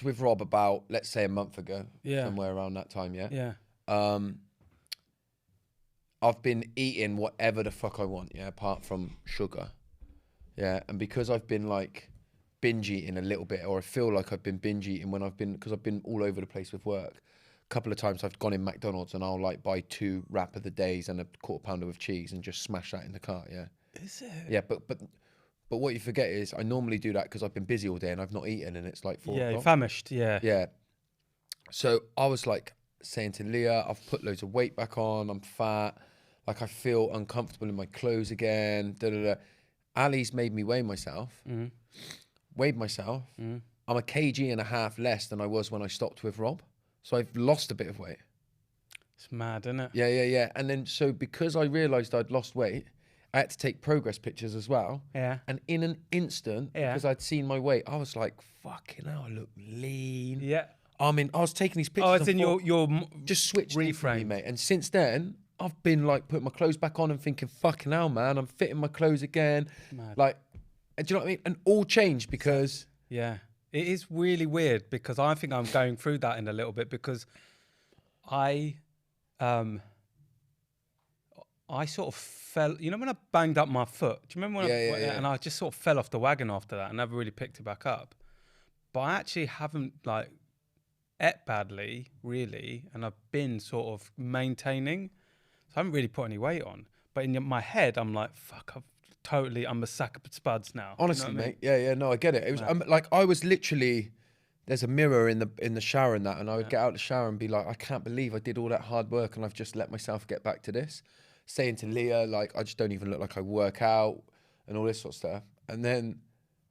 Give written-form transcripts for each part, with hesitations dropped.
with Rob about, let's say, a month ago, Yeah. somewhere around that time, yeah? Yeah. I've been eating whatever the fuck I want, yeah, apart from sugar. Yeah, and because I've been like binge eating a little bit, or I feel like I've been binge eating because I've been all over the place with work. A couple of times I've gone in McDonald's and I'll like buy 2 wrap of the days and a quarter pounder with cheese and just smash that in the cart, yeah. Is it? Yeah, but what you forget is I normally do that because I've been busy all day and I've not eaten and it's like 4 Yeah, o'clock. famished, yeah. Yeah. So I was like saying to Leah, I've put loads of weight back on, I'm fat, like I feel uncomfortable in my clothes again, Ali's made me weigh myself, weighed myself. I'm a kg and a half less than I was when I stopped with Rob. So I've lost a bit of weight. It's mad, isn't it? Yeah. And then, so because I realised I'd lost weight, I had to take progress pictures as well. Yeah. And in an instant, Yeah. because I'd seen my weight, I was like, fucking hell, I look lean. Yeah. I mean, I was taking these pictures. Oh, it's in your just switched reframe, mate. And since then, I've been like putting my clothes back on and thinking, fucking hell, man, I'm fitting my clothes again. Mad. Like, do you know what I mean? And all changed because... Yeah. It is really weird because I think I'm going through that in a little bit because I sort of fell, you know, when I banged up my foot, do you remember when Yeah. and I just sort of fell off the wagon after that and never really picked it back up. But I actually haven't like ate badly really, and I've been sort of maintaining. So I haven't really put any weight on. But in my head, I'm like, fuck, I'm a sack of spuds now. Honestly, you know what mate. Yeah, no, I get it. It was like I was literally, there's a mirror in the shower and that, and I would get out of the shower and be like, I can't believe I did all that hard work and I've just let myself get back to this. Saying to Leah, like, I just don't even look like I work out and all this sort of stuff. And then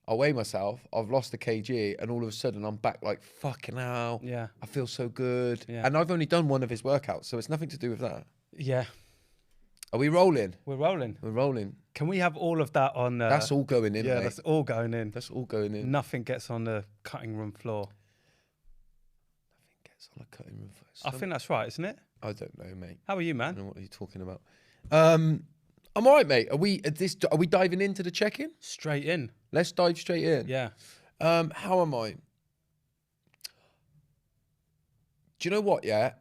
I weigh myself, I've lost a kg, and all of a sudden I'm back like, fucking hell. Yeah. I feel so good. Yeah. And I've only done one of his workouts, so it's nothing to do with that. Yeah. Are we rolling? We're rolling. We're rolling. Can we have all of that on... That's all going in, yeah, mate. that's all going in. That's all going in. Nothing gets on the cutting room floor. Nothing gets on a cutting room floor. I think that's right, isn't it? I don't know, mate. How are you, I man? don't know what you're talking about. I'm all right, mate. Are we diving into the check-in? Straight in. Let's dive straight in. Yeah. How am I? Do you know what? Yeah,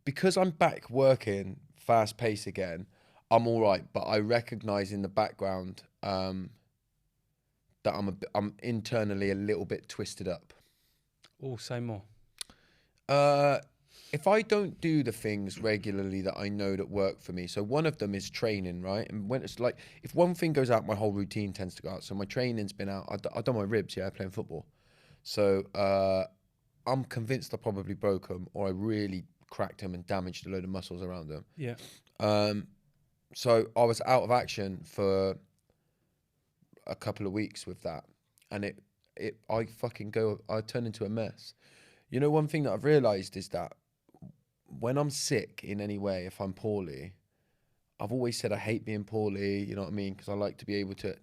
because I'm back working fast pace again, I'm all right. But I recognise in the background that I'm internally a little bit twisted up. Oh, say more. If I don't do the things regularly that I know that work for me, so one of them is training, right? And when it's like, if one thing goes out, my whole routine tends to go out. So my training's been out. I've done my ribs, yeah, playing football. So I'm convinced I probably broke them, or I really cracked them and damaged a load of muscles around them. Yeah. So I was out of action for a couple of weeks with that, and I turn into a mess. You know, one thing that I've realised is that when I'm sick in any way, if I'm poorly, I've always said I hate being poorly, you know what I mean? Because I like to be able to,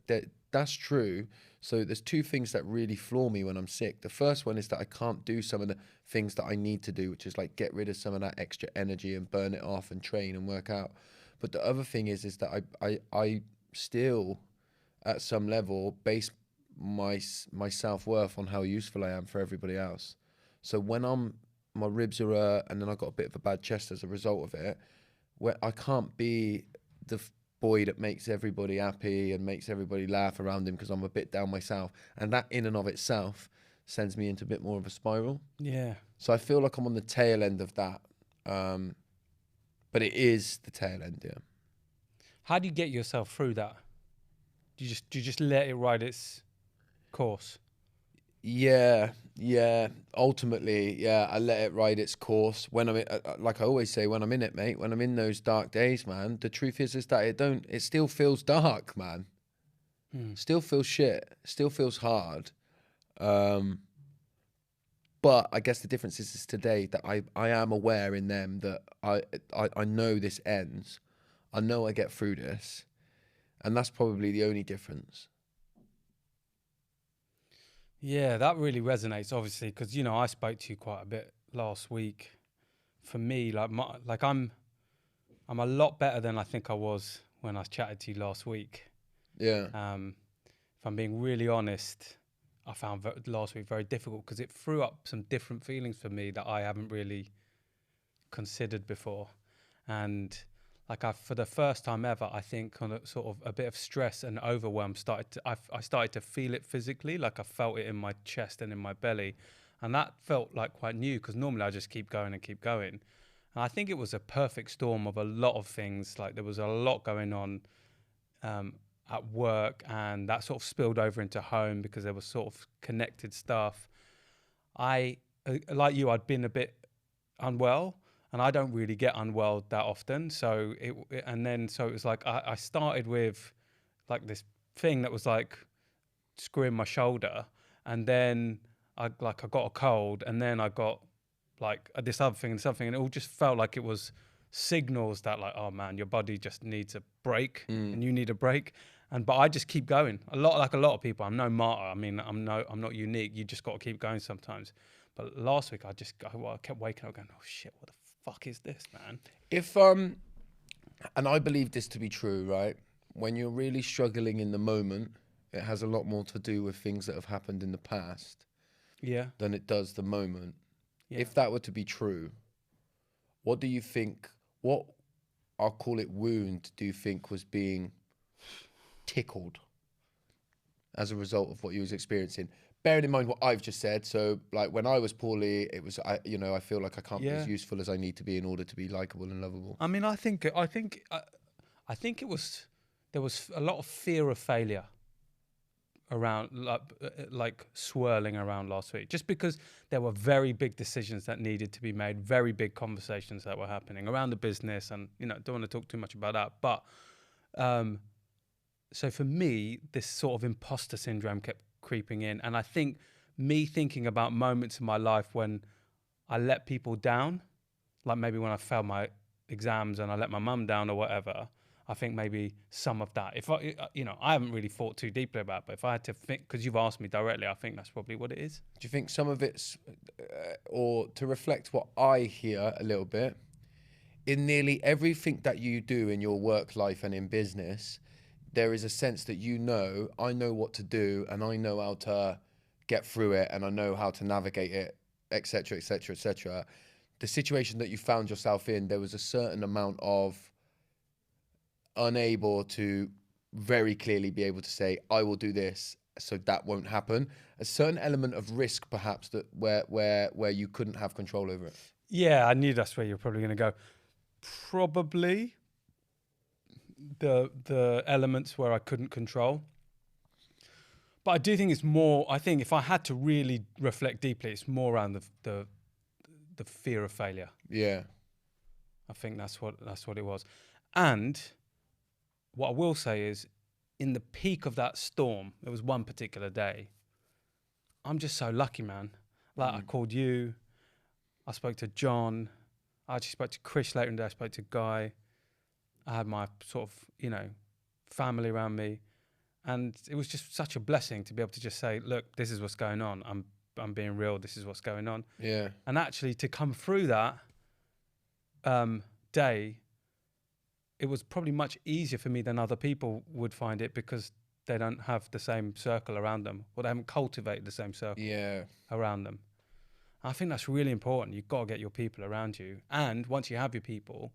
that's true. So there's 2 things that really floor me when I'm sick. The first one is that I can't do some of the things that I need to do, which is like get rid of some of that extra energy and burn it off and train and work out. But the other thing is that I still, at some level, base my self-worth on how useful I am for everybody else. So when my ribs are and then I got a bit of a bad chest as a result of it, where I can't be the boy that makes everybody happy and makes everybody laugh around him because I'm a bit down myself. And that in and of itself sends me into a bit more of a spiral. Yeah. So I feel like I'm on the tail end of that. But it is the tail end, yeah. How do you get yourself through that? Do you just let it ride its course? Yeah. Ultimately, yeah, I let it ride its course. When I'm like I always say, when I'm in it, mate, when I'm in those dark days, man, the truth is that it still feels dark, man. Still feels shit. Still feels hard. But I guess the difference is today that I am aware in them that I know this ends. I know I get through this. And that's probably the only difference. Yeah, that really resonates, obviously, because, you know, I spoke to you quite a bit last week. For me, I'm a lot better than I think I was when I chatted to you last week. Yeah. If I'm being really honest, I found last week very difficult because it threw up some different feelings for me that I haven't really considered before. And like for the first time ever, I think on a sort of a bit of stress and overwhelm I started to feel it physically, like I felt it in my chest and in my belly. And that felt like quite new because normally I just keep going and keep going. And I think it was a perfect storm of a lot of things. Like there was a lot going on at work, and that sort of spilled over into home because there was sort of connected stuff. Like you, I'd been a bit unwell, and I don't really get unwell that often. So it was like I started with like this thing that was like screwing my shoulder, and then I got a cold, and then I got like this other thing and something, and it all just felt like it was signals that like, oh man, your body just needs a break, and you need a break. But I just keep going. A lot of people. I'm no martyr. I mean, I'm not unique. You just got to keep going sometimes. But last week I kept waking up going, oh shit, what the fuck is this, man? If and I believe this to be true, right? When you're really struggling in the moment, it has a lot more to do with things that have happened in the past, than it does the moment. Yeah. If that were to be true, what do you think? What, I'll call it, wound do you think was being tickled as a result of what you was experiencing? Bearing in mind what I've just said, so like when I was poorly, it was I feel like I can't be as useful as I need to be in order to be likable and lovable. I mean, I think it was, there was a lot of fear of failure around, like swirling around last week, just because there were very big decisions that needed to be made, very big conversations that were happening around the business, and don't want to talk too much about that, but so for me, this sort of imposter syndrome kept creeping in. And I think me thinking about moments in my life when I let people down, like maybe when I failed my exams and I let my mum down or whatever, I think maybe some of that, if I haven't really thought too deeply about it, but if I had to think, because you've asked me directly, I think that's probably what it is. Do you think some of it's, or to reflect what I hear a little bit, in nearly everything that you do in your work life and in business, there is a sense that I know what to do, and I know how to get through it, and I know how to navigate it, etc., etc., etc. The situation that you found yourself in, there was a certain amount of unable to very clearly be able to say, I will do this, so that won't happen. A certain element of risk, perhaps, that where you couldn't have control over it. Yeah, I knew that's where you're probably going to go. Probably the elements where I couldn't control. But I do think it's more, I think if I had to really reflect deeply, it's more around the fear of failure. Yeah. I think that's what it was. And what I will say is, in the peak of that storm, it was one particular day, I'm just so lucky, man. Like I called you, I spoke to John, I actually spoke to Chris later in the day, I spoke to Guy, I had my sort of, family around me. And it was just such a blessing to be able to just say, look, this is what's going on. I'm being real. This is what's going on. Yeah. And actually to come through that day, it was probably much easier for me than other people would find it, because they don't have the same circle around them, or they haven't cultivated the same circle around them. I think that's really important. You've got to get your people around you. And once you have your people,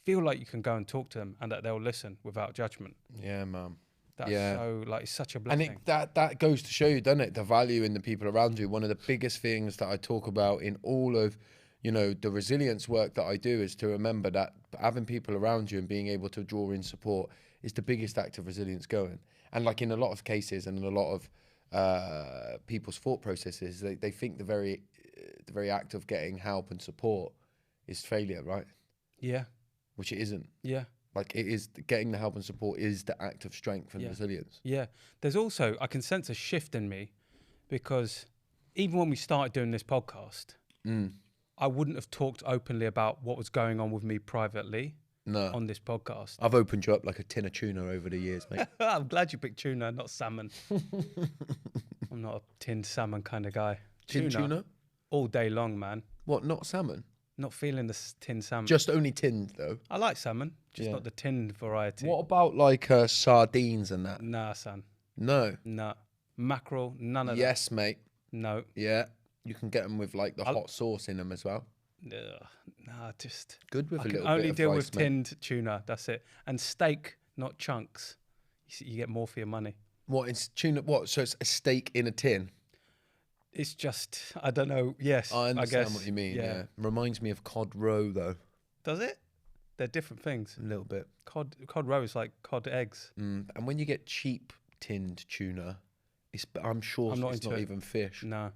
feel like you can go and talk to them and that they'll listen without judgment. Yeah, man. That's so, like, it's such a blessing. And that goes to show you, doesn't it, the value in the people around you. One of the biggest things that I talk about in all of, the resilience work that I do, is to remember that having people around you and being able to draw in support is the biggest act of resilience going. And like in a lot of cases and in a lot of people's thought processes, they think the very act of getting help and support is failure, right? Yeah. Which it isn't. Yeah. Like, it is, getting the help and support is the act of strength and resilience. Yeah. There's also, I can sense a shift in me, because even when we started doing this podcast, I wouldn't have talked openly about what was going on with me privately on this podcast. I've opened you up like a tin of tuna over the years, mate. I'm glad you picked tuna, not salmon. I'm not a tinned salmon kind of guy. Tuna? All day long, man. What, not salmon? Not feeling the tinned salmon. Just only tinned, though? I like salmon, just not the tinned variety. What about, like, sardines and that? Nah, son. No? Nah. mackerel, none of Yes, mate. that. No. Yeah. You can get them with like the hot sauce in them as well. Ugh, nah, just Good with I a can little only bit of deal rice, with mate. tinned tuna. That's it. And steak, not chunks. You get more for your money. What is tuna? What? So it's a steak in a tin. It's just I don't know. Yes, I understand guess, what you mean. Yeah. Reminds me of cod roe though. Does it? They're different things. A little bit. Cod roe is like cod eggs. And when you get cheap tinned tuna, I'm sure I'm not it's into not it. even fish. No.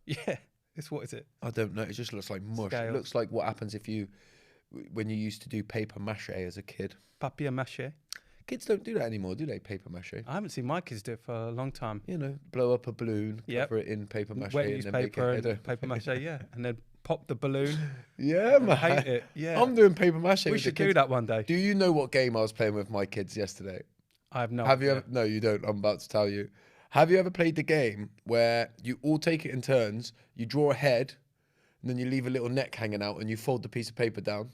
Yeah. It's what is it? I don't know. It just looks like mush. Scales. It looks like what happens when you used to do paper mache as a kid. Papier mâché. Kids don't do that anymore, do they? Paper mache. I haven't seen my kids do it for a long time. You know, blow up a balloon, Yep. cover it in paper mache, Wet and then newspaper make a and paper mâché, yeah. And then pop the balloon. Yeah, man. Paint it. Yeah. I'm doing paper mache. We with the should do kids. that one day. Do you know what game I was playing with my kids yesterday? I have no Have you idea. ever? No, you don't. I'm about to tell you. Have you ever played the game where you all take it in turns? You draw a head, and then you leave a little neck hanging out, and you fold the piece of paper down,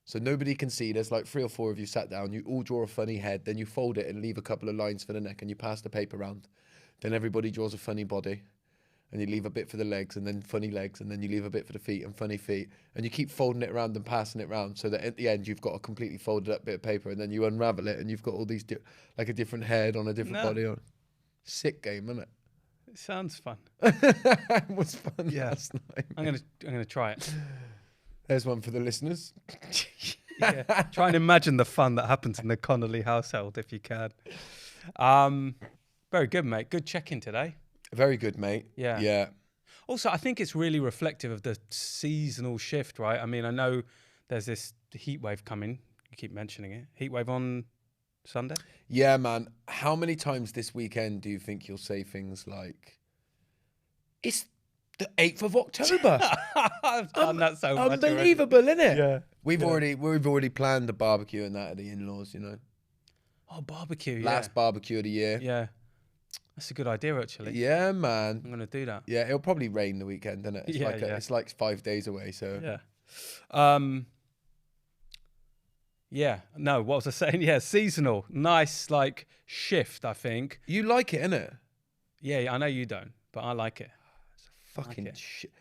so nobody can see. There's like 3 or 4 of you sat down. You all draw a funny head, then you fold it and leave a couple of lines for the neck, and you pass the paper around. Then everybody draws a funny body, and you leave a bit for the legs, and then funny legs, and then you leave a bit for the feet and funny feet, and you keep folding it around and passing it around, so that at the end you've got a completely folded up bit of paper, and then you unravel it, and you've got all these like a different head on a different No. body on. Sick game, isn't it? It sounds fun. It was fun Yeah. last night. I'm gonna try it. There's one for the listeners. Yeah. Try and imagine the fun that happens in the Connolly household if you can. Very good, mate. Good check-in today. Very good, mate. Yeah. Yeah. Also, I think it's really reflective of the seasonal shift, right? I mean, I know there's this heat wave coming. You keep mentioning it. Heat wave on Sunday? Yeah, man. How many times this weekend do you think you'll say things like, it's the 8th of October? I've done that so much. already. Unbelievable, isn't it? Yeah. We've already planned the barbecue and that at the in-laws, you know. Oh, barbecue. Last barbecue of the year. Yeah. That's a good idea, actually. Yeah, man. I'm going to do that. Yeah, it'll probably rain the weekend, isn't it? It's Yeah, like yeah. it's like 5 days away, so. Yeah. Yeah. No, what was I saying? Yeah, seasonal. Nice, like, shift, I think. You like it, innit? Yeah, I know you don't, but I like it. Fucking it. shit.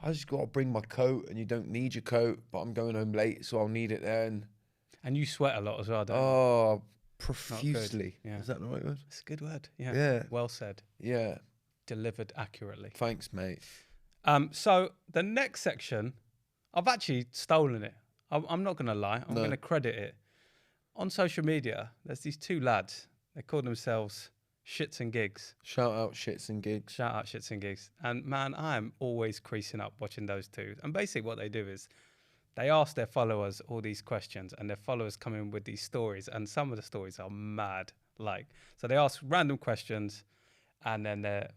I just got to bring my coat, and you don't need your coat, but I'm going home late, so I'll need it then. And you sweat a lot as well, don't you? Oh, profusely. Yeah. Is that the right word? It's a good word. Yeah. Yeah. Well said. Yeah. Delivered accurately. Thanks, mate. So the next section, I've actually stolen it. I'm not going to lie. I'm No. going to credit it. On social media, there's these 2 lads. They call themselves Shits and Gigs. Shout out shits and gigs. Shout out Shits and Gigs. And man, I am always creasing up watching those 2. And basically what they do is they ask their followers all these questions, and their followers come in with these stories. And some of the stories are mad. So they ask random questions, and then their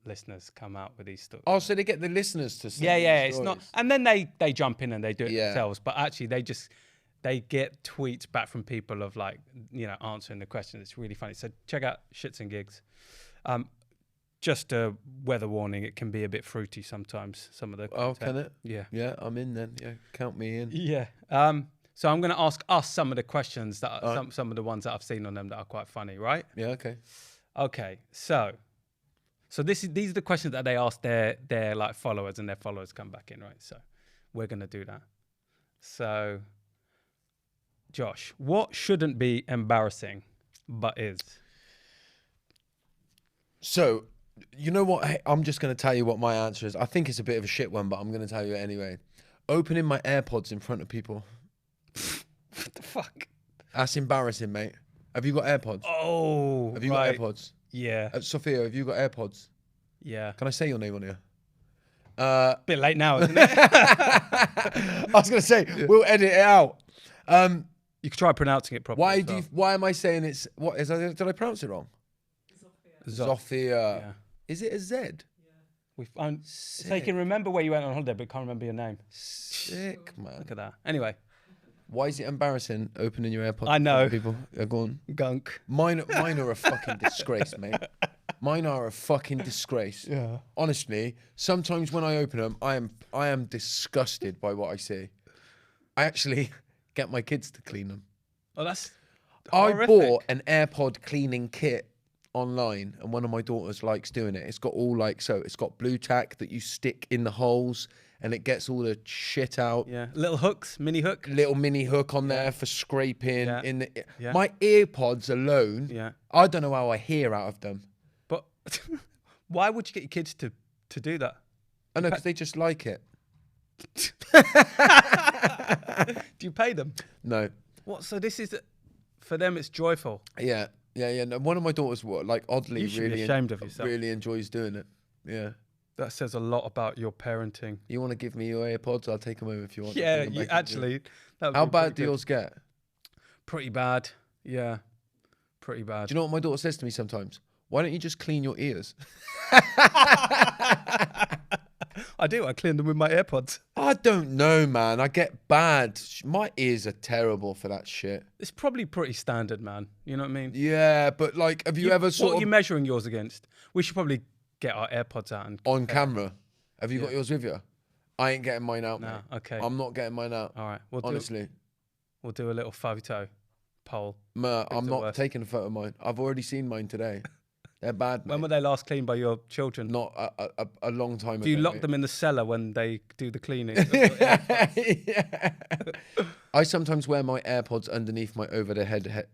listeners come out with these stories. Oh, so they get the listeners to say Yeah. the It's not, stories. and then they jump in and they do it Yeah. themselves. But actually, they get tweets back from people of answering the questions. It's really funny. So check out Shits and Gigs. Just a weather warning: it can be a bit fruity sometimes. Some of the Oh, content. can it? Yeah. Yeah, I'm in then. Yeah, count me in. Yeah. So I'm going to ask us some of the questions that All right. some of the ones that I've seen on them that are quite funny, right? Yeah, okay. Okay. So these are the questions that they ask their like followers, and their followers come back in, right? So we're going to do that. So Josh, what shouldn't be embarrassing but is? So, you know what? Hey, I'm just going to tell you what my answer is. I think it's a bit of a shit one, but I'm going to tell you it anyway. Opening my Airpods in front of people. What the fuck? That's embarrassing, mate. Have you got Airpods? Oh, Have you right. got Airpods? Yeah. Sophia, have you got Airpods? Yeah. Can I say your name on here? Bit late now, isn't it? I was going to say, we'll edit it out. You could try pronouncing it properly. Why am I saying it's, did I pronounce it wrong? Zophia. Yeah. Is it a Z? So you can remember where you went on holiday, but can't remember your name. Sick, man. Look at that. Anyway, Why is it embarrassing opening your AirPods? I know. People are going. gunk. Mine are a fucking disgrace, mate. Mine are a fucking disgrace. Yeah. Honestly, sometimes when I open them, I am disgusted by what I see. I actually get my kids to clean them. Oh, that's I horrific. bought an AirPod cleaning kit online, and one of my daughters likes doing it. It's got all like, so it's got blue tack that you stick in the holes and it gets all the shit out. Yeah, little hooks, mini hook. Little mini hook on there for scraping. Yeah. In the Yeah. My Earpods alone, Yeah. I don't know how I hear out of them. But why would you get your kids to do that? I know, because they just like it. Do you pay them? No. What? So this is, for them, it's joyful. Yeah. No, one of my daughters, like oddly, You should really be ashamed of yourself. really enjoys doing it. Yeah. That says a lot about your parenting. You want to give me your AirPods? I'll take them over if you want. Yeah, Bring them you, back and actually. That would How be bad pretty do good. yours get? Pretty bad. Yeah. Pretty bad. Do you know what my daughter says to me sometimes? Why don't you just clean your ears? I do. I clean them with my AirPods. I don't know, man. I get bad. My ears are terrible for that shit. It's probably pretty standard, man. You know what I mean? Yeah, but like, have you ever What sort are of you measuring yours against? We should probably get our AirPods out and on camera? Have you got yours with you? I ain't getting mine out, No, mate. okay. I'm not getting mine out. All right. Honestly, We'll do a little photo poll. I'm the not worst. taking a photo of mine. I've already seen mine today. They're bad, mate. When were they last cleaned by your children? Not a long time ago. Do you lock mate. them in the cellar when they do the cleaning? Yeah. I sometimes wear my AirPods underneath my over-the-head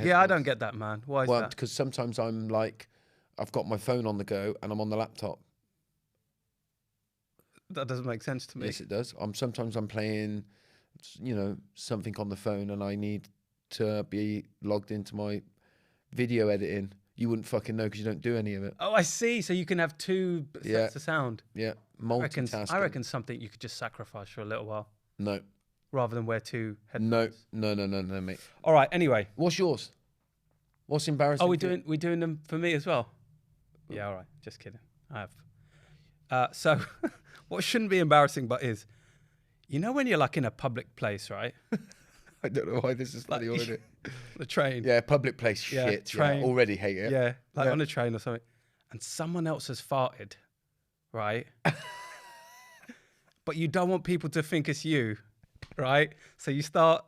Yeah, I don't get that, man. Why is Well, that? because sometimes I'm like, I've got my phone on the go and I'm on the laptop. That doesn't make sense to me. Yes, it does. Sometimes I'm playing, something on the phone and I need to be logged into my video editing. You wouldn't fucking know because you don't do any of it. Oh, I see. So you can have two sets of sound. Yeah, I reckon multitasking. something you could just sacrifice for a little while No, rather than wear two headphones. no, mate. All right. Anyway. What's yours? What's embarrassing? Oh, we doing them for me as well? Yeah. All right. Just kidding. I have. So, what shouldn't be embarrassing, but is, when you're like in a public place, right? I don't know why this is funny Like- already. The train. Yeah, public place Yeah, shit. train. Yeah, already hate it. Yeah, like on a train or something, and someone else has farted, right? But you don't want people to think it's you, right? So you start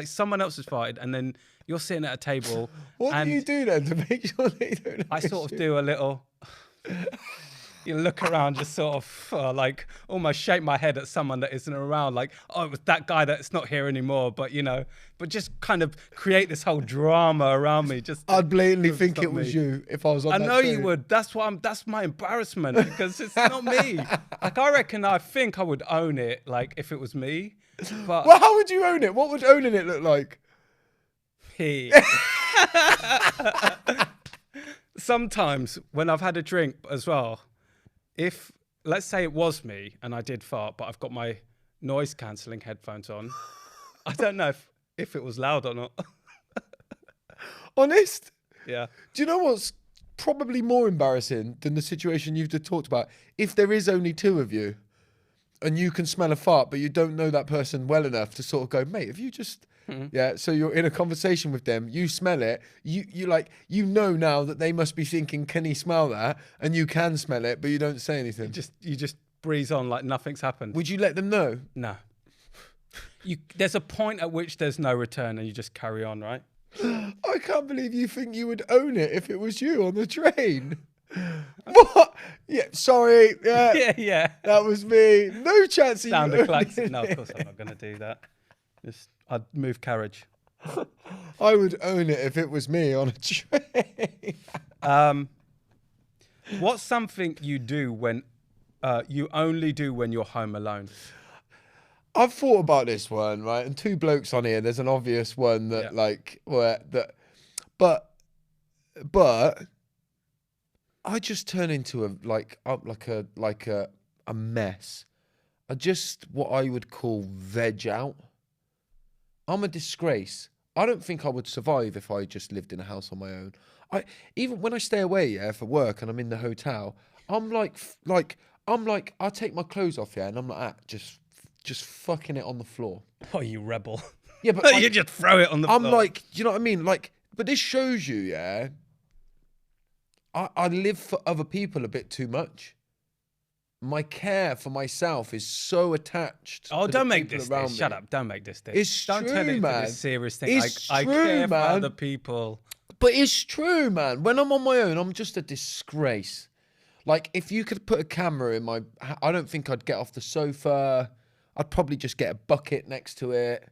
someone else has farted, and then you're sitting at a table. What and do you do then to make sure they don't know? I sort of do a little. You look around, just sort of almost shake my head at someone that isn't around, like, oh, it was that guy that's not here anymore. But but just kind of create this whole drama around me. I'd blatantly think stop it was me. you if I was on I that know train. you would. That's my embarrassment because it's not me. Like I think I would own it, like if it was me. But Well, how would you own it? What would owning it look like? he. Sometimes when I've had a drink as well, if let's say it was me and I did fart, but I've got my noise cancelling headphones on, I don't know if it was loud or not. Honest? Yeah. Do you know what's probably more embarrassing than the situation you've just talked about? If there is only two of you and you can smell a fart, but you don't know that person well enough to sort of go, mate, have you just... Yeah, so you're in a conversation with them, you smell it, you know now that they must be thinking, can he smell that? And you can smell it, but you don't say anything. You just breeze on like nothing's happened. Would you let them know? No. There's a point at which there's no return and you just carry on, right? I can't believe you think you would own it if it was you on the train. What? Yeah, sorry. Yeah, Yeah. that was me. No chance of Sound you the klaxon. owning No, of it. course I'm not going to do that. I'd move carriage. I would own it if it was me on a train. What's something you do when you only do when you're home alone? I've thought about this one, right? And two blokes on here. There's an obvious one that, but I just turn into a mess. What I would call veg out. I'm a disgrace. I don't think I would survive if I just lived in a house on my own. Even when I stay away, for work and I'm in the hotel, I'm like I take my clothes off, and I'm like just fucking it on the floor. Oh, you rebel. Yeah, but you just throw it on the I'm floor. like, do you know what I mean? Like, but this shows you, I live for other people a bit too much. My care for myself is so attached. Oh, to don't the make people this around this. me. Shut up. Don't make this this. It's don't true, turn it into man. this serious thing. It's I true, care for man. other people. But it's true, man. When I'm on my own, I'm just a disgrace. Like, if you could put a camera in my... I don't think I'd get off the sofa. I'd probably just get a bucket next to it.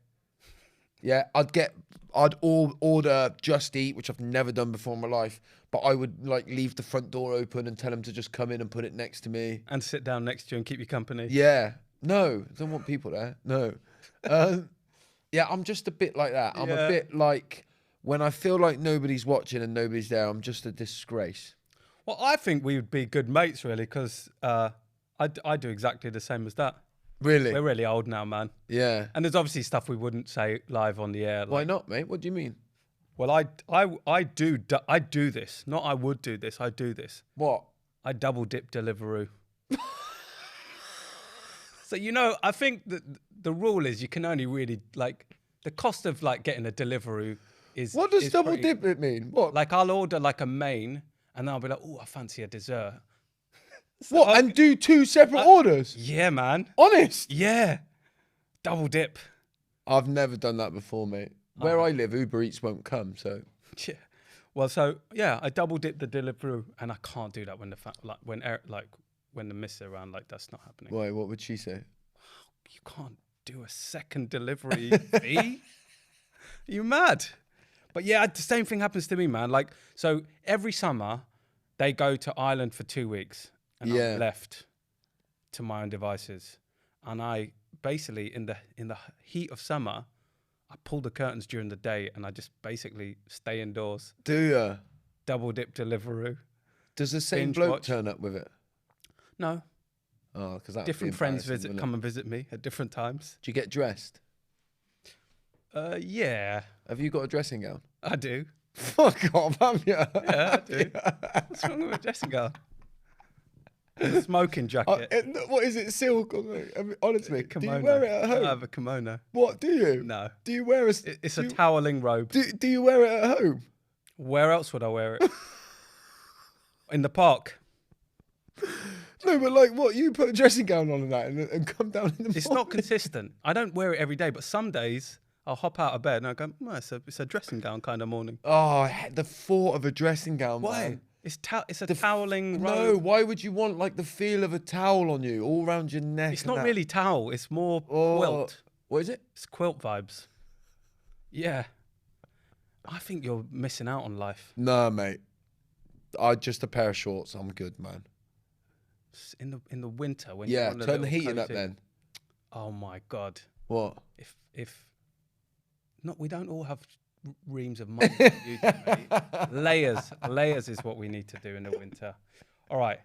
Yeah, I'd order Just Eat, which I've never done before in my life. But I would, like, leave the front door open and tell them to just come in and put it next to me. And sit down next to you and keep you company. Yeah. No, I don't want people there. No. Yeah, I'm just a bit like that. I'm a bit like... When I feel like nobody's watching and nobody's there, I'm just a disgrace. Well, I think we would be good mates, really, because I do exactly the same as that. Really? We're really old now, man. Yeah. And there's obviously stuff we wouldn't say live on the air. Why not, mate? What do you mean? Well, I do this. Not I would do this. I do this. What? I double dip Deliveroo. So, you know, I think that the rule is you can only really, like, the cost of, like, getting a Deliveroo is... What does is double pretty, dip it mean? What? Like, I'll order, like, a main, and then I'll be like, oh, I fancy a dessert. What? And do 2 separate orders? Yeah, man. Honest? Yeah. Double dip. I've never done that before, mate. Where I live, Uber Eats won't come, so... Yeah. Well, so, yeah, I double dip the Deliveroo, and I can't do that when when the miss are around. Like, that's not happening. Why? What would she say? You can't do a second delivery fee. Are you mad? But yeah, the same thing happens to me, man. Like, so every summer they go to Ireland for 2 weeks, and I'm left to my own devices. And I basically, in the heat of summer, I pull the curtains during the day, and I just basically stay indoors. Do you? Double dip Deliveroo. Does the same Binge bloke watch. turn up with it? No. Oh, because that Different friends come and visit me at different times. Do you get dressed? Yeah. Have you got a dressing gown? I do. Fuck off, have you? Yeah, I do. What's wrong with a dressing gown? A smoking jacket. What is it, silk? Honestly, do Kimono. you wear it at home? I have a kimono. What, do you? No. Do you wear a... It's a toweling robe. Do you wear it at home? Where else would I wear it? In the park. No, but like, what? You put a dressing gown on and that and come down in the It's morning? not consistent. I don't wear it every day, but some days I'll hop out of bed and I go, well, it's a dressing gown kind of morning. Oh, the thought of a dressing gown, Why? man. It's a toweling robe. No, why would you want like the feel of a towel on you all around your neck? It's not really towel. It's more quilt. What is it? It's quilt vibes. Yeah. I think you're missing out on life. Nah, mate. Just a pair of shorts. I'm good, man. In the winter when Yeah, you're on turn the heating up then. Oh my god. What? If not, we don't all have reams of money. Like you do, mate. Layers is what we need to do in the winter. All right.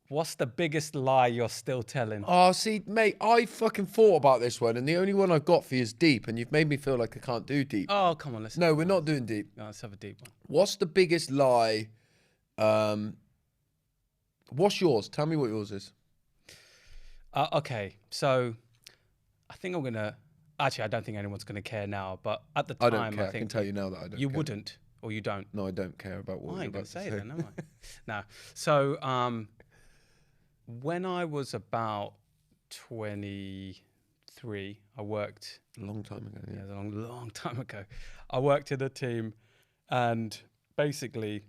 What's the biggest lie you're still telling? Oh, see, mate, I fucking thought about this one, and the only one I've got for you is deep, and you've made me feel like I can't do deep. Oh, come on, No, we're not doing deep. No, let's have a deep one. What's the biggest lie? What's yours? Tell me what yours is. Okay, so I think I'm gonna. Actually, I don't think anyone's gonna care now. But at the time, I don't care. I think can tell you now that I don't. you care. wouldn't, or you don't. No, I don't care about what I you're ain't gonna about say to it then, am I? No. So, when I was about 23, I worked. A long time ago. Yeah, Yeah. it was a long time ago. I worked in a team, and basically,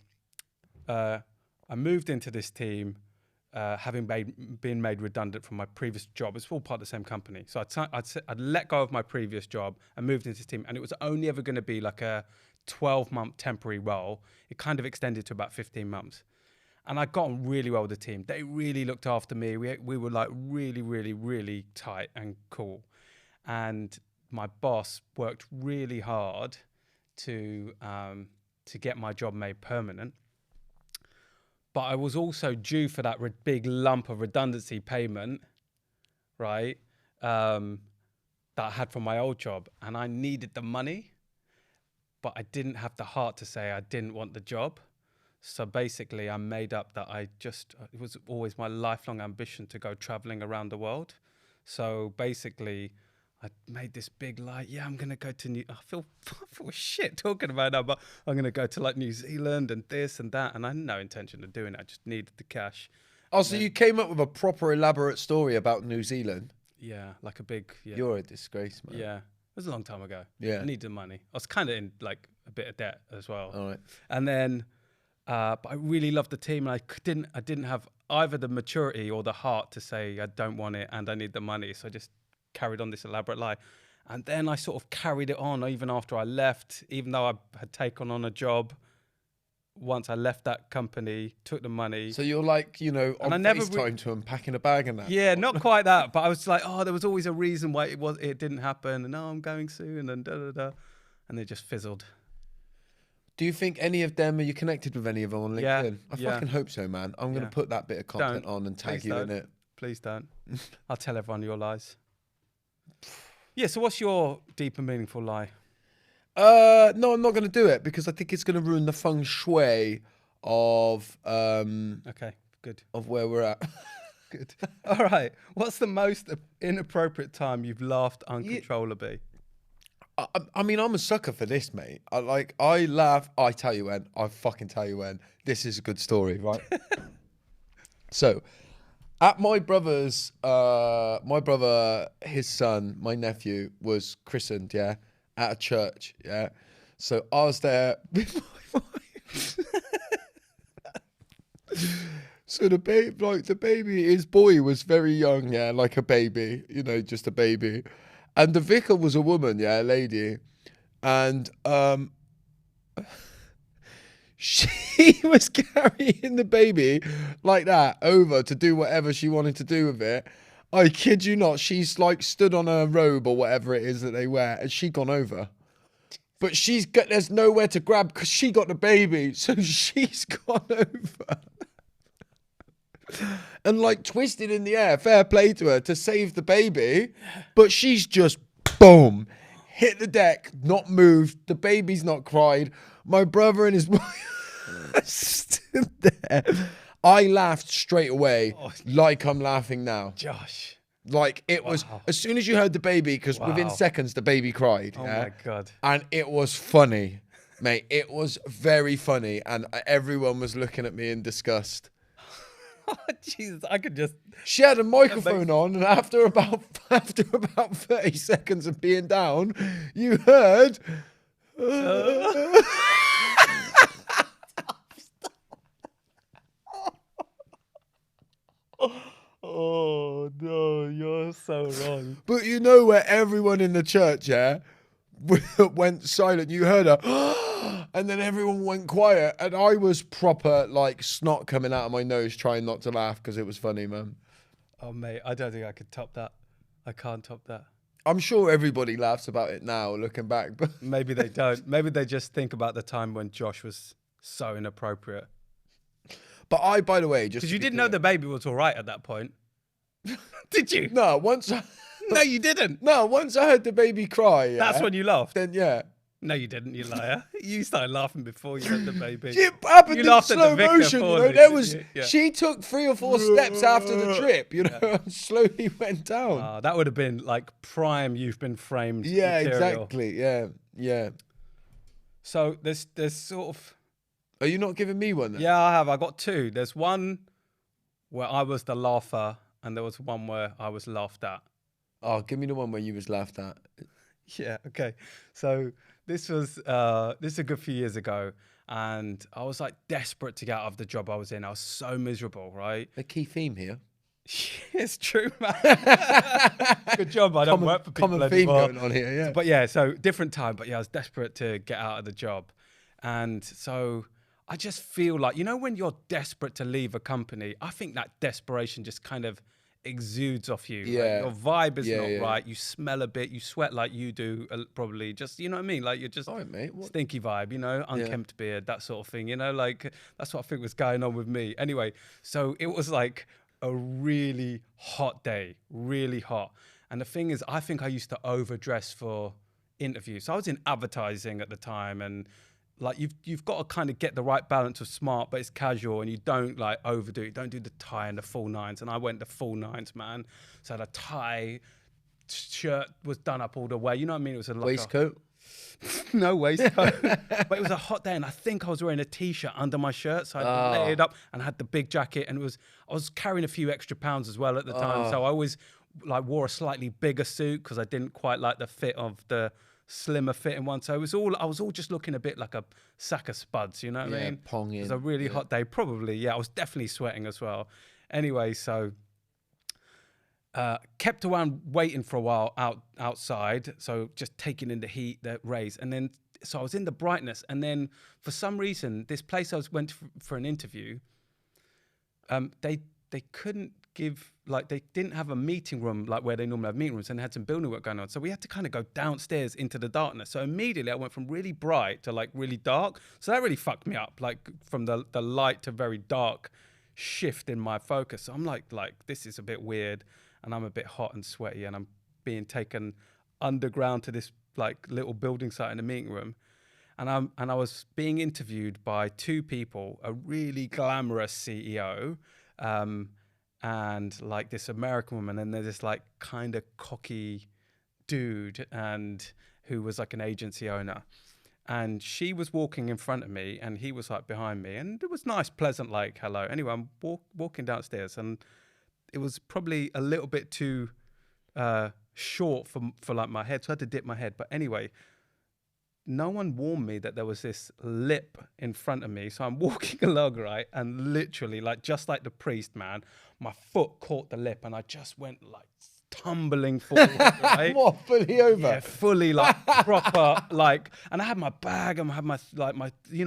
I moved into this team, having been made redundant from my previous job. It's all part of the same company. So I'd let go of my previous job and moved into this team, and it was only ever going to be like a 12-month temporary role. It kind of extended to about 15 months. And I got on really well with the team. They really looked after me. We were like really, really, really tight and cool. And my boss worked really hard to get my job made permanent. But I was also due for that big lump of redundancy payment, right, that I had from my old job. And I needed the money, but I didn't have the heart to say I didn't want the job. So basically, I made up that it was always my lifelong ambition to go traveling around the world. So basically, I made this big lie. Yeah, I'm going to go to I feel shit talking about that, but I'm going to go to like New Zealand and this and that. And I had no intention of doing it. I just needed the cash. Oh, so you came up with a proper elaborate story about New Zealand? Yeah, like a big... Yeah. You're a disgrace, man. Yeah. It was a long time ago. Yeah. I needed the money. I was kind of in like a bit of debt as well. All right. And then, but I really loved the team, and I didn't have either the maturity or the heart to say I don't want it and I need the money. So I just carried on this elaborate lie. And then I sort of carried it on even after I left, even though I had taken on a job. Once I left that company, took the money. So you're like, you know, on FaceTime to unpacking a bag and that. Yeah, not quite that, but I was like, oh, there was always a reason why it didn't happen, and I'm going soon, and and they just fizzled. Do you think any of them, are you connected with any of them on LinkedIn? I yeah. fucking hope so, man. I'm going to put that bit of content on and tag you in it. Please don't. I'll tell everyone your lies. Yeah, so what's your deep and meaningful lie? No, I'm not going to do it because I think it's going to ruin the feng shui of Okay, good. of where we're at. Good. All right. What's the most inappropriate time you've laughed uncontrollably? I mean, I'm a sucker for this, mate. I laugh. I tell you when. I fucking tell you when. This is a good story, right? So, at my brother's, his son, my nephew, was christened, yeah, at a church, yeah. So I was there with my wife. So the baby, his boy was very young, yeah, like a baby, you know, just a baby. And the vicar was a woman, yeah, a lady. And she was carrying the baby like that over to do whatever she wanted to do with it. I kid you not, she's like stood on her robe or whatever it is that they wear, and she gone over. But there's nowhere to grab because she got the baby, so she's gone over. And like twisted in the air, fair play to her, to save the baby. But she's just, boom, hit the deck, not moved. The baby's not cried. My brother and his wife stood there. I laughed straight away, like I'm laughing now. Josh. Like it was, as soon as you heard the baby, because within seconds the baby cried. Oh my God. And it was funny, mate. It was very funny. And everyone was looking at me in disgust. Oh, Jesus, I could just... She had a microphone on, and after about 30 seconds of being down, you heard... Oh, no, you're so wrong. But you know where everyone in the church, yeah, went silent. You heard her, and then everyone went quiet, and I was proper, like, snot coming out of my nose trying not to laugh because it was funny, man. Oh, mate, I don't think I could top that. I can't top that. I'm sure everybody laughs about it now, looking back. But maybe they don't. Maybe they just think about the time when Josh was so inappropriate. But by the way, just... Because you didn't know the baby was all right at that point. Did you? No, No, you didn't. No, once I heard the baby cry, yeah, that's when you laughed. Then, yeah. No, you didn't, you liar. You started laughing before you had the baby. It happened you in laughed slow at the Vicar motion, you know. There was, she took 3 or 4 steps after the trip, you know, and slowly went down. That would have been like prime You've Been Framed Yeah, material. exactly, yeah. So there's sort of... Are you not giving me one then? Yeah, I have. I got 2. There's one where I was the laugher, and there was one where I was laughed at. Oh, give me the one where you was laughed at. Yeah, okay. So this is a good few years ago, and I was like desperate to get out of the job I was in. I was so miserable, right? The key theme here. It's true, man. Good job. I don't work for people common theme anymore. going on here, yeah. But yeah, so different time. But yeah, I was desperate to get out of the job, and so I just feel like, you know, when you're desperate to leave a company, I think that desperation just kind of exudes off you. Yeah. Like your vibe is not right. You smell a bit. You sweat like you do, probably. Just, you know what I mean? Like you're just stinky vibe, you know, unkempt beard, that sort of thing, you know, like that's what I think was going on with me. Anyway, so it was like a really hot day, really hot. And the thing is, I think I used to overdress for interviews. So I was in advertising at the time, and like you've got to kind of get the right balance of smart, but it's casual, and you don't like overdo it. Don't do the tie and the full nines. And I went the full nines, man. So the tie, shirt was done up all the way. You know what I mean? It was a waistcoat. No waistcoat. But it was a hot day, and I think I was wearing a t-shirt under my shirt, so I layered up and had the big jacket, and I was carrying a few extra pounds as well at the time, so I always like wore a slightly bigger suit because I didn't quite like the fit of the slimmer fitting one. So I was all just looking a bit like a sack of spuds, you know what I mean? Pong in. It was a really hot day, probably. Yeah, I was definitely sweating as well. Anyway, so kept around waiting for a while outside. So just taking in the heat, the rays. And then, so I was in the brightness. And then for some reason, this place I went for an interview, they couldn't give, like, they didn't have a meeting room like where they normally have meeting rooms, and they had some building work going on. So we had to kind of go downstairs into the darkness. So immediately I went from really bright to like really dark. So that really fucked me up, like from the light to very dark shift in my focus. So I'm like this is a bit weird, and I'm a bit hot and sweaty, and I'm being taken underground to this like little building site in the meeting room. And I was being interviewed by two people, a really glamorous CEO, and like this American woman, and there's this like kind of cocky dude, and who was like an agency owner. And she was walking in front of me, and he was like behind me, and it was nice, pleasant, like hello. Anyway, I'm walking downstairs, and it was probably a little bit too short for like my head, so I had to dip my head. But anyway, no one warned me that there was this lip in front of me. So I'm walking along, right? And literally, like, just like the priest, man, my foot caught the lip, and I just went like tumbling forward, right? What, fully over? Yeah, fully, like proper, like, and I had my bag and I had my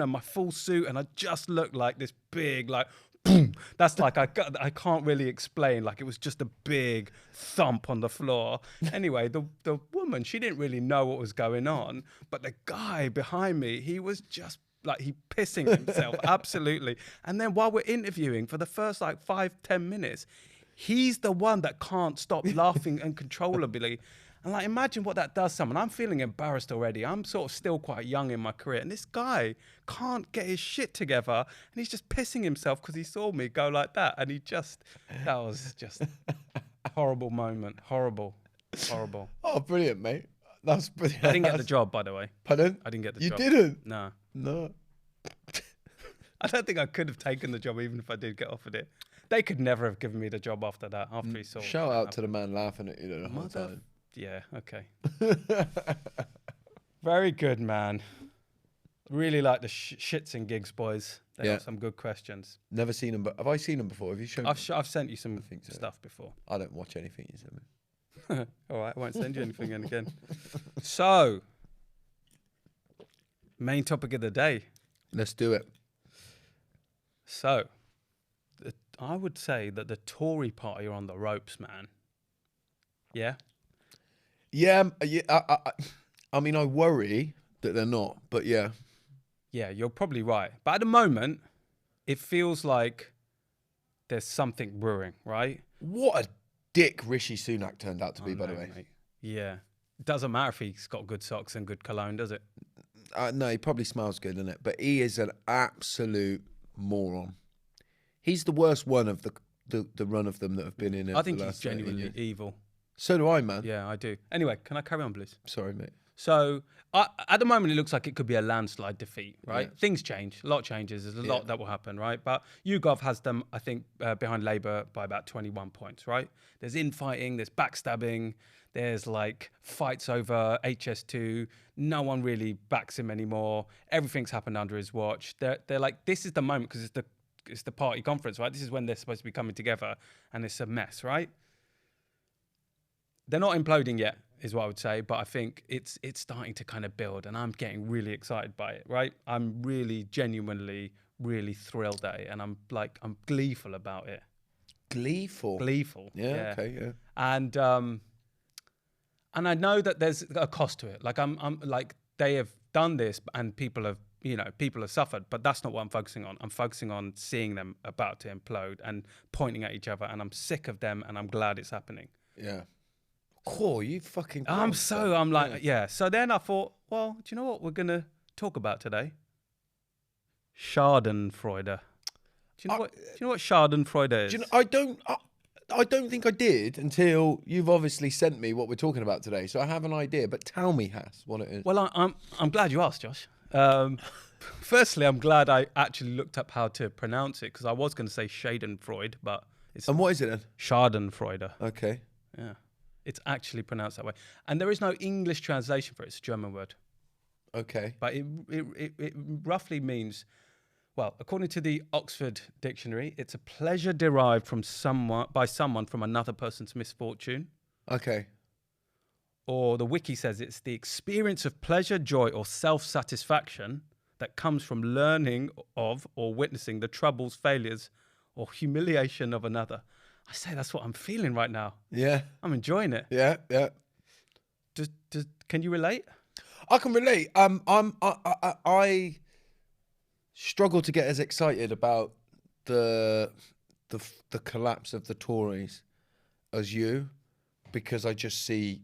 my full suit, and I just looked like this big, like, boom. That's like, I can't really explain. Like, it was just a big thump on the floor. Anyway, the woman, she didn't really know what was going on, but the guy behind me, he was just like, he pissing himself, absolutely. And then while we're interviewing for the first like 5-10 minutes, he's the one that can't stop laughing uncontrollably. And like, imagine what that does to someone. I'm feeling embarrassed already. I'm sort of still quite young in my career. And this guy can't get his shit together. And he's just pissing himself because he saw me go like that. And that was just a horrible moment. Horrible. Oh, brilliant, mate. That's brilliant. I didn't get the job, by the way. Pardon? I didn't get the job. You didn't? No. No. I don't think I could have taken the job even if I did get offered it. They could never have given me the job after that, after he saw. Shout out to the man laughing at you the whole time. Yeah, okay. Very good, man. Really like the shits and gigs, boys. They got some good questions. Never seen them, but have I seen them before? Have you shown? I've sent you some stuff before. I don't watch anything you send me. All right, I won't send you anything again. So, main topic of the day. Let's do it. So, I would say that the Tory Party are on the ropes, man. Yeah? Yeah, I mean, I worry that they're not, but yeah. Yeah, you're probably right. But at the moment, it feels like there's something brewing, right? What a dick Rishi Sunak turned out to be, by the way. Mate. Yeah. It doesn't matter if he's got good socks and good cologne, does it? No, he probably smells good, doesn't it? But he is an absolute moron. He's the worst one of the run of them that have been in it. I think he's genuinely evil. So do I, man. Yeah, I do. Anyway, can I carry on, please? Sorry, mate. So, at the moment, it looks like it could be a landslide defeat, right? Yeah. Things change. A lot changes. There's a lot that will happen, right? But YouGov has them, I think, behind Labour by about 21 points, right? There's infighting, there's backstabbing, there's like fights over HS2. No one really backs him anymore. Everything's happened under his watch. They're like, this is the moment because it's the party conference, right? This is when they're supposed to be coming together, and it's a mess, right? They're not imploding yet, is what I would say, but I think it's starting to kind of build, and I'm getting really excited by it, right? I'm really genuinely really thrilled at it, and I'm gleeful about it. Gleeful? Gleeful. Yeah, okay, yeah. And I know that there's a cost to it. Like I'm like, they have done this and people have suffered, but that's not what I'm focusing on. I'm focusing on seeing them about to implode and pointing at each other, and I'm sick of them, and I'm glad it's happening. Yeah. Cool, you fucking... I'm like, yeah. So then I thought, well, do you know what we're going to talk about today? Schadenfreude. Do you know what Schadenfreude is? Do you know, I don't think I did until you've obviously sent me what we're talking about today. So I have an idea, but tell me, Hass, what it is. Well, I'm glad you asked, Josh. Firstly, I'm glad I actually looked up how to pronounce it, because I was going to say Schadenfreude, but it's... And what is it then? Schadenfreude. Okay. Yeah. It's actually pronounced that way. And there is no English translation for it. It's a German word. Okay. But it roughly means, well, according to the Oxford Dictionary, it's a pleasure derived from someone from another person's misfortune. Okay. Or the wiki says it's the experience of pleasure, joy, or self-satisfaction that comes from learning of or witnessing the troubles, failures, or humiliation of another. I say that's what I'm feeling right now. Yeah. I'm enjoying it. Yeah. Yeah. Can you relate? I can relate. I struggle to get as excited about the collapse of the Tories as you, because I just see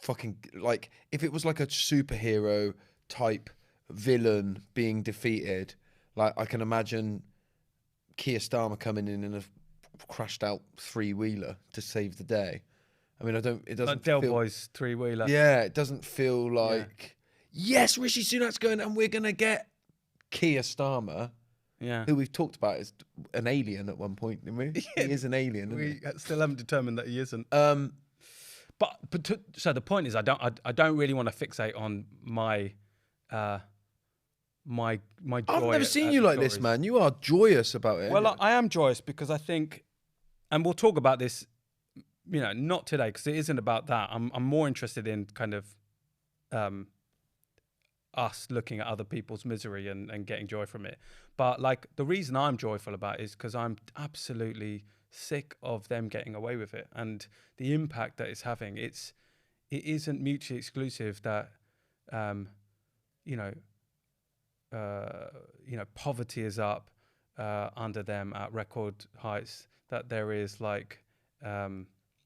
fucking, like, if it was like a superhero type villain being defeated, like I can imagine Keir Starmer coming in a crashed out 3-wheeler to save the day. I mean, it doesn't Like Del feel, Boy's 3-wheeler. yeah, it doesn't feel like, yes, Rishi Sunak's going and we're going to get Keir Starmer, who we've talked about as an alien at one point, didn't we? He is an alien, isn't We he? still haven't determined that he isn't. So the point is, I don't really want to fixate on my joy. I've never seen you the like this, Tories. man. You are joyous about it. Well, I am joyous because I think, and we'll talk about this, not today because it isn't about that. I'm more interested in kind of us looking at other people's misery and getting joy from it. But like the reason I'm joyful about it is because I'm absolutely sick of them getting away with it and the impact that it's having. It isn't mutually exclusive that poverty is up under them at record heights, that there is like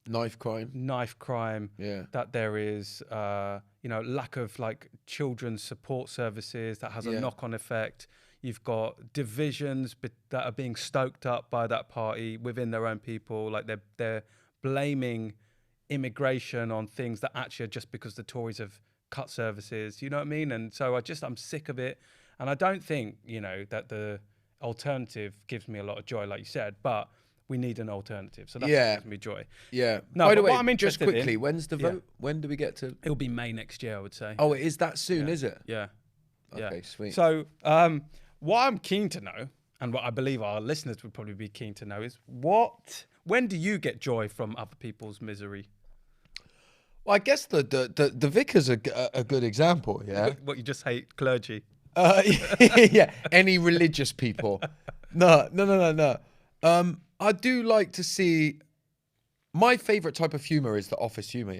Knife crime. Yeah. That there is lack of like children's support services that has a knock-on effect. You've got divisions that are being stoked up by that party within their own people. Like they're blaming immigration on things that actually are just because the Tories have cut services. You know what I mean? And so I'm sick of it. And I don't think, that the alternative gives me a lot of joy, like you said, but we need an alternative. So that's what gives me joy. Yeah. No, by the way, what I'm just interested quickly, in, when's the vote? When do we get to? It'll be May next year, I would say. Oh, it is that soon, is it? Yeah. Okay, sweet. So what I'm keen to know, and what I believe our listeners would probably be keen to know, is when do you get joy from other people's misery? Well, I guess the Vicar's a good example, yeah? What you just hate clergy? Yeah, any religious people. No. I do like to see, my favourite type of humour is the office humour,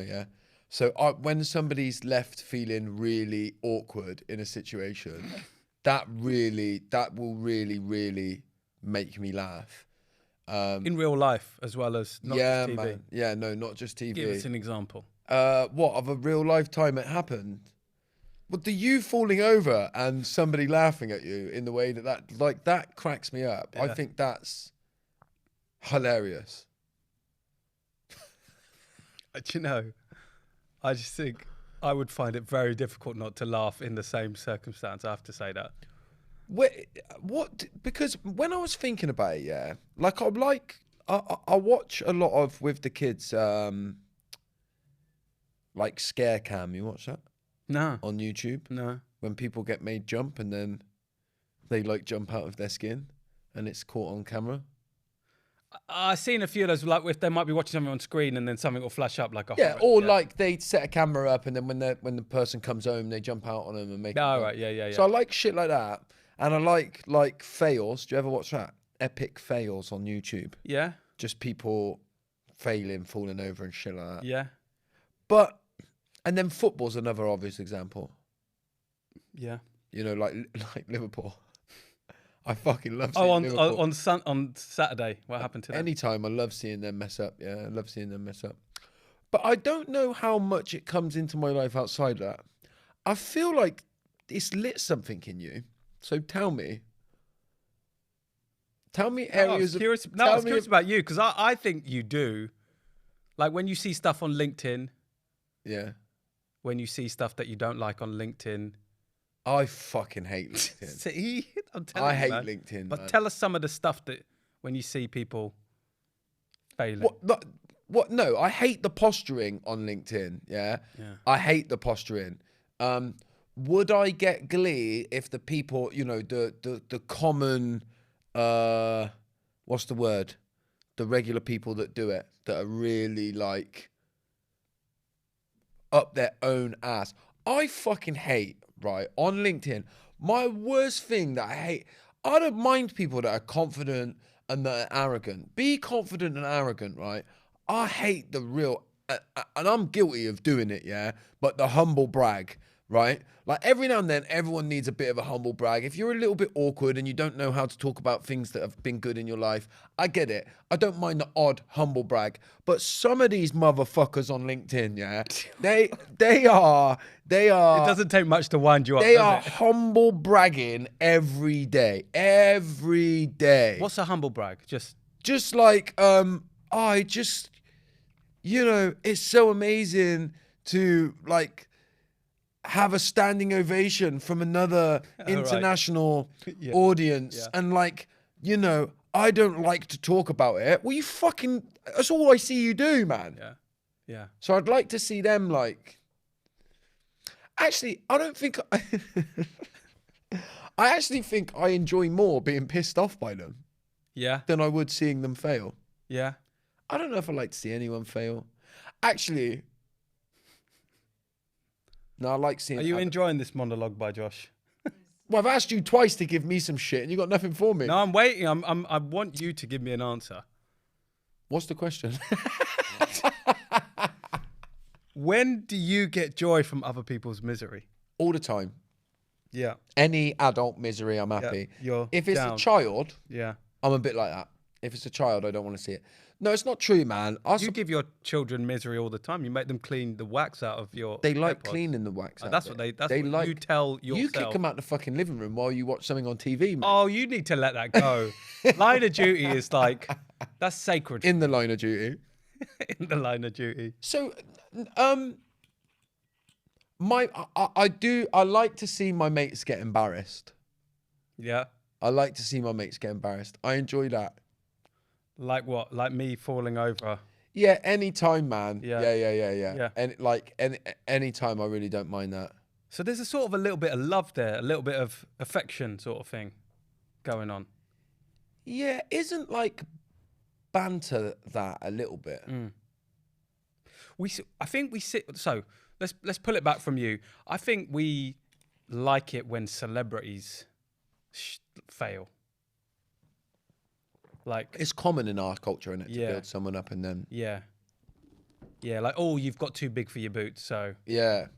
yeah? So when somebody's left feeling really awkward in a situation, that will really make me laugh. In real life as well as not just TV. Man. Yeah, no, not just TV. Give us an example. What, of a real life time it happened? Well, the you falling over and somebody laughing at you in the way that cracks me up. Yeah. I think that's hilarious. I just think I would find it very difficult not to laugh in the same circumstance. I have to say that. What? Because when I was thinking about it, yeah, like I watch a lot of with the kids, like Scare Cam. You watch that? No. On YouTube? No. When people get made jump and then they like jump out of their skin and it's caught on camera. I've seen a few of those, like if they might be watching something on screen and then something will flash up like a horror, or like they set a camera up and then when the person comes home they jump out on them and make. Oh, right, yeah. So I like shit like that, and I like fails. Do you ever watch that? Epic fails on YouTube. Yeah. Just people failing, falling over and shit like that. Yeah. And then football's another obvious example. Yeah. Like Liverpool. I fucking love seeing Liverpool. On Saturday, what happened to them? Anytime, I love seeing them mess up. Yeah, I love seeing them mess up. But I don't know how much it comes into my life outside that. I feel like it's lit something in you. So tell me areas I was curious about you because I think you do. Like when you see stuff on LinkedIn. Yeah. When you see stuff that you don't like on LinkedIn. I fucking hate LinkedIn. See? I'm telling you, I hate man. LinkedIn. But man. tell us some of the stuff that when you see people failing. What? No, I hate the posturing on LinkedIn. Yeah. I hate the posturing. Would I get glee if the people, you know, the common, what's the word? The regular people that do it, that are really like up their own ass. I fucking hate, right, on LinkedIn, my worst thing that I hate, I don't mind people that are confident and that are arrogant. Be confident and arrogant, right? I hate the real, and I'm guilty of doing it, yeah? But the humble brag, right? Like every now and then, everyone needs a bit of a humble brag. If you're a little bit awkward and you don't know how to talk about things that have been good in your life, I get it. I don't mind the odd humble brag. But some of these motherfuckers on LinkedIn, yeah, they are. It doesn't take much to wind you up, They does are it? humble bragging every day. Every day. What's a humble brag? Just like, I just, you know, it's so amazing to like have a standing ovation from another international audience. And like, you know, I don't like to talk about it. Well, you fucking, that's all I see you do, man. Yeah. So I'd like to see them like, actually, I don't think, I actually think I enjoy more being pissed off by them. Yeah. Than I would seeing them fail. Yeah. I don't know if I like to see anyone fail. Actually, no, I like seeing. Are you enjoying this monologue by Josh? Well, I've asked you twice to give me some shit, and you got nothing for me. No, I'm waiting. I want you to give me an answer. What's the question? When do you get joy from other people's misery? All the time. Yeah. Any adult misery, I'm happy. If it's down. a child, Yeah. I'm a bit like that. If it's a child, I don't want to see it. No, it's not true, man. You give your children misery all the time. You make them clean the wax out of your. They like Airpods. Cleaning the wax. That's what they. That's what like. you tell yourself. You kick them out the fucking living room while you watch something on TV, mate. Oh, you need to let that go. Line of duty is like that's sacred. In the line of duty. In the line of duty. So, I like to see my mates get embarrassed. Yeah. I like to see my mates get embarrassed. I enjoy that. Like what? Like me falling over. Yeah, anytime, man. Yeah. Yeah. And like any time, I really don't mind that. So there's a sort of a little bit of love there, a little bit of affection sort of thing going on. Yeah, isn't like banter that a little bit? I think we sit. So let's pull it back from you. I think we like it when celebrities fail. Like it's common in our culture, isn't it, Yeah. to build someone up and then yeah, like oh, you've got too big for your boots, so yeah.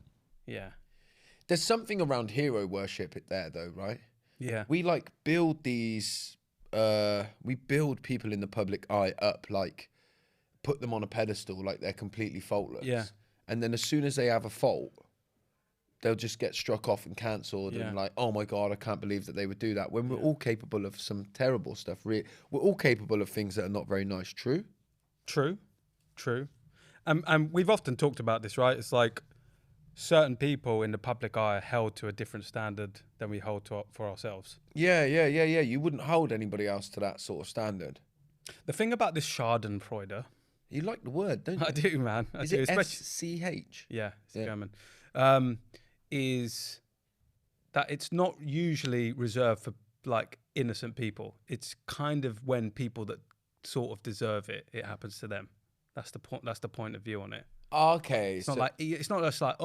There's something around hero worship there, though, right? Yeah, We like build these. We build people in the public eye up, like put them on a pedestal, like they're completely faultless. Yeah. And then as soon as they have a fault, they'll just get struck off and cancelled and like, oh my God, I can't believe that they would do that. When we're all capable of some terrible stuff. We're all capable of things that are not very nice. True? True. And we've often talked about this, right? It's like certain people in the public eye are held to a different standard than we hold for ourselves. Yeah. You wouldn't hold anybody else to that sort of standard. The thing about this schadenfreude, you like the word, don't you? I do, man. Is it SCH? Yeah, it's German. Is that it's not usually reserved for like innocent people. It's kind of when people that sort of deserve it, it happens to them. That's the point. That's the point of view on it. Okay. It's not just like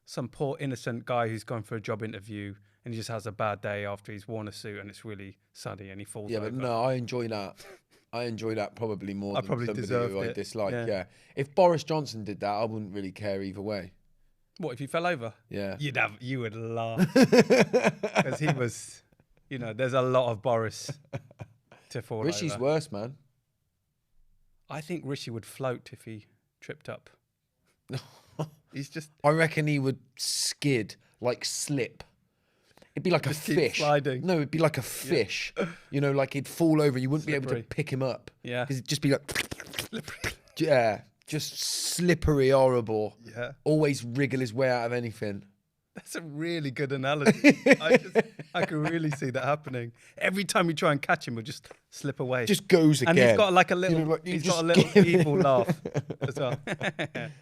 some poor innocent guy who's gone for a job interview and he just has a bad day after he's worn a suit and it's really sunny and he falls over. Yeah, but no, I enjoy that. I enjoy that probably more than somebody who I dislike. Yeah. If Boris Johnson did that, I wouldn't really care either way. What if he fell over? Yeah. You would laugh because he was, there's a lot of Boris to fall over. Rishi's worse, man. I think Rishi would float if he tripped up. He's just. I reckon he would skid, like slip. It'd be like a fish. Sliding. No, it'd be like a fish. Like he'd fall over. You wouldn't be able to pick him up. Yeah. Because it'd just be like. Yeah. Just slippery, horrible. Yeah. Always wriggle his way out of anything. That's a really good analogy. I can really see that happening. Every time you try and catch him, he'll just slip away. Just goes again. And he's got like a little, You know, like, you he's got a just little evil laugh as well.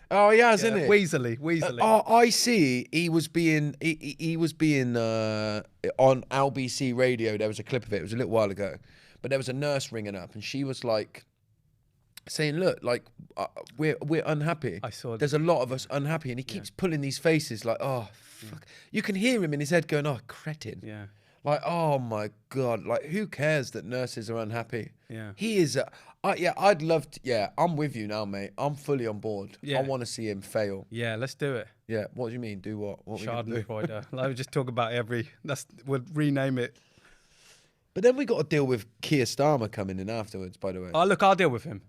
Oh, he has, isn't it? Weaselly. I see. He was being on LBC radio. There was a clip of it. It was a little while ago, but there was a nurse ringing up, and she was like saying, "Look, like we're unhappy. I saw. There's a lot of us unhappy," and he keeps pulling these faces like, "Oh, fuck." You can hear him in his head going, "Oh, cretin." Yeah. Like, oh my God, like who cares that nurses are unhappy? Yeah. He is, I'd love to, I'm with you now, mate. I'm fully on board. Yeah. I want to see him fail. Yeah, let's do it. Yeah, what do you mean? Do what? What we gonna do? Schadenfreude. Like, we just talk about we'll rename it. But then we got to deal with Keir Starmer coming in afterwards, by the way. Oh, look, I'll deal with him.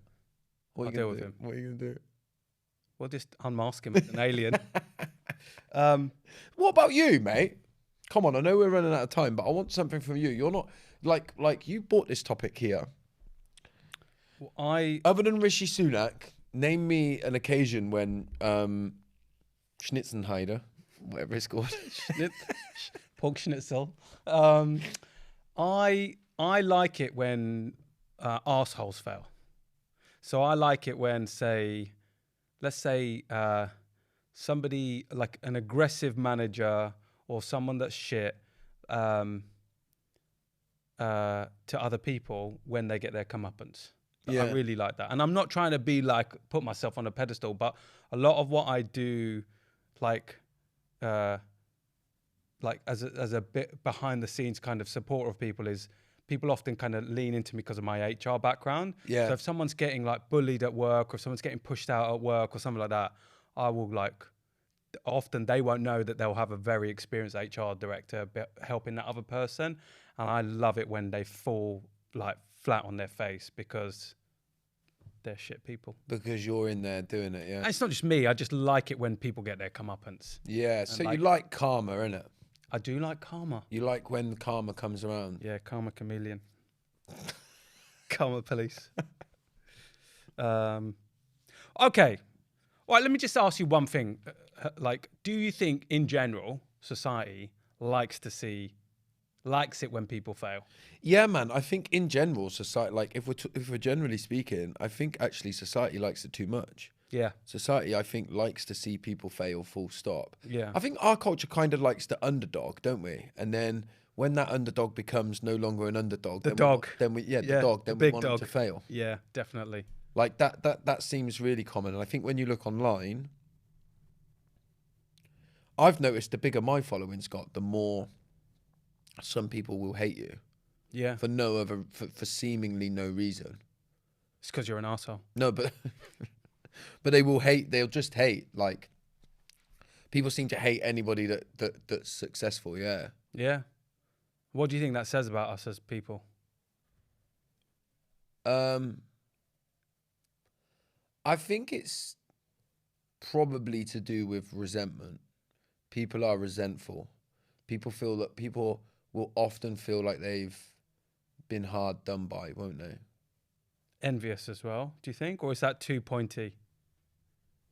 What I'll deal with him. What are you going to do? We'll just unmask him as an alien. What about you, mate? Come on, I know we're running out of time, but I want something from you. You're not, like you brought this topic here. Well, Other than Rishi Sunak, name me an occasion when Schnitzenheider, whatever it's called. Pork schnitzel. I like it when arseholes fail. So I like it when, let's say somebody like an aggressive manager or someone that's shit to other people when they get their comeuppance. Yeah. I really like that. And I'm not trying to be like, put myself on a pedestal, but a lot of what I do, like as a bit behind the scenes kind of support of people is people often kind of lean into me because of my HR background. Yeah. So if someone's getting like bullied at work or if someone's getting pushed out at work or something like that, I will like, often they won't know that they'll have a very experienced HR director helping that other person. And I love it when they fall like flat on their face because they're shit people. Because you're in there doing it, yeah. And it's not just me. I just like it when people get their comeuppance. Yeah, so you like karma, innit? I do like karma. You like when karma comes around. Yeah, karma chameleon. Karma police. Okay. All right, let me just ask you one thing. Like, do you think in general society likes it when people fail? Yeah, man. I think in general society, like if we're generally speaking, I think actually society likes it too much. Yeah. Society, I think, likes to see people fail, full stop. Yeah. I think our culture kind of likes the underdog, don't we? And then when that underdog becomes no longer an underdog, the then dog. Then we want them to fail. Yeah, definitely. Like that seems really common. And I think when you look online, I've noticed the bigger my following's got, the more some people will hate you. Yeah. For seemingly no reason. It's because you're an arsehole. No, but but they'll just hate. Like people seem to hate anybody that's successful, yeah. Yeah. What do you think that says about us as people? I think it's probably to do with resentment. People are resentful. People will often feel like they've been hard done by, won't they? Envious as well, do you think? Or is that too pointy?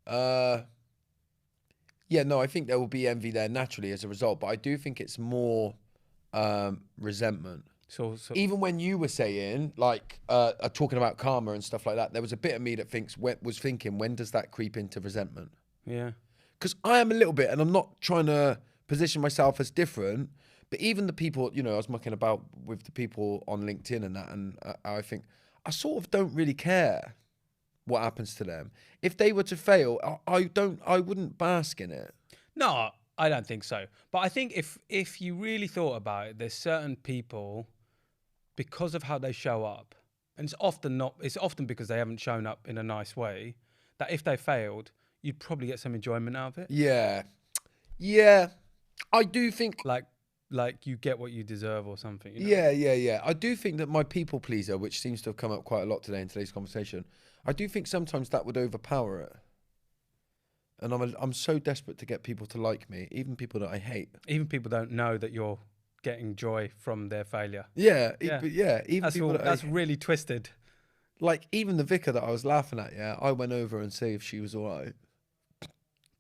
Yeah, no, I think there will be envy there naturally as a result, but I do think it's more resentment. So even when you were saying, like, talking about karma and stuff like that, there was a bit of me that was thinking, when does that creep into resentment? Yeah. Because I am a little bit, and I'm not trying to position myself as different, but even the people, I was mucking about with the people on LinkedIn and that, and I think I sort of don't really care what happens to them. If they were to fail, I wouldn't bask in it. No, I don't think so. But I think if you really thought about it, there's certain people, because of how they show up, and it's often because they haven't shown up in a nice way, that if they failed, you'd probably get some enjoyment out of it. Yeah. Yeah. I do think like you get what you deserve or something. Yeah. I do think that my people pleaser, which seems to have come up quite a lot today in today's conversation, I do think sometimes that would overpower it. And I'm so desperate to get people to like me, even people that I hate. Even people don't know that you're getting joy from their failure. Yeah. Even that's people that's really twisted. Like even the vicar that I was laughing at, I went over and see if she was all right.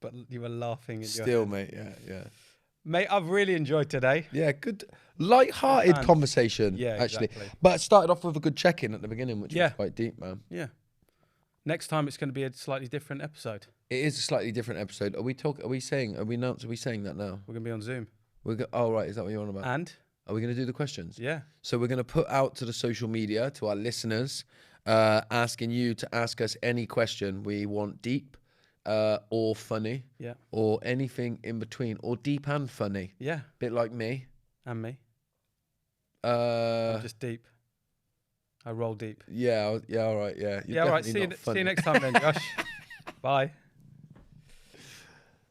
But you were laughing at Still, mate, yeah. Mate, I've really enjoyed today. Yeah, good, light-hearted Fans. conversation. Yeah, actually. exactly. But it started off with a good check-in at the beginning, which Yeah. was quite deep, man. Yeah. Next time it's going to be a slightly different episode. It is a slightly different episode. Are we saying that now? We're going to be on Zoom. Oh, right. Is that what you're on about? And? Are we going to do the questions? Yeah. So we're going to put out to the social media, to our listeners, asking you to ask us any question we want, deep or funny. Yeah. Or anything in between, or deep and funny. Yeah. Bit like me. And me. I'm just deep. I roll deep. Yeah, all right, yeah. All right. See you next time then, Josh. Bye.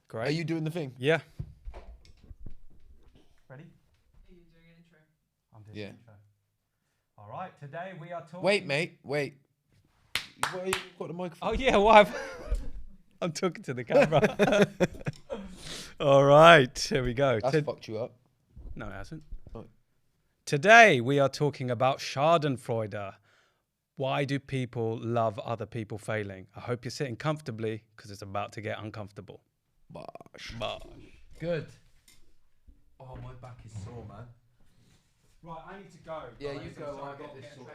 Great. Are you doing the thing? Yeah. Ready? Are you doing an intro? I'm doing Yeah. an intro. All right. Today we are talking. Wait, mate. Wait. Why you got the microphone? Oh yeah. Why? I'm talking to the camera. All right. Here we go. That's fucked you up. No, it hasn't. Oh. Today we are talking about schadenfreude. Why do people love other people failing? I hope you're sitting comfortably because it's about to get uncomfortable. Bosh. Good. Oh, my back is sore, man. Right, I need to go. Yeah, you go. I'll get this sorted.